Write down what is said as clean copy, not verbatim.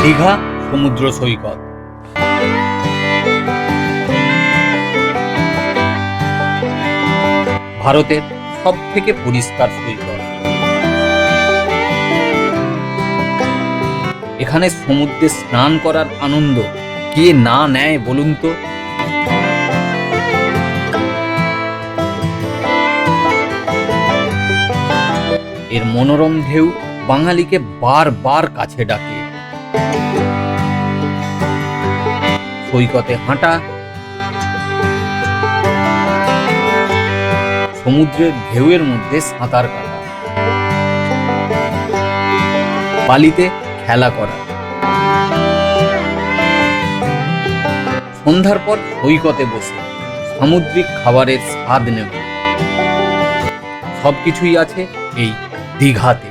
দীঘা সমুদ্র সৈকত। ভারতের সবথেকে পরিষ্কার সৈকত। এখানে সমুদ্রে স্নান করার আনন্দ কে না নেয় বলুন তো। এর মনোরম ঢেউ বাঙালিকে বারবার কাছে ডাকে। সৈকতে হাঁটা, সমুদ্রের ঢেউয়ের মধ্যে সাঁতার কাটা, বালিতে খেলা করা, সন্ধ্যার পর সৈকতে বসে সামুদ্রিক খাবারের স্বাদ নেব, সবকিছুই আছে এই দীঘাতে।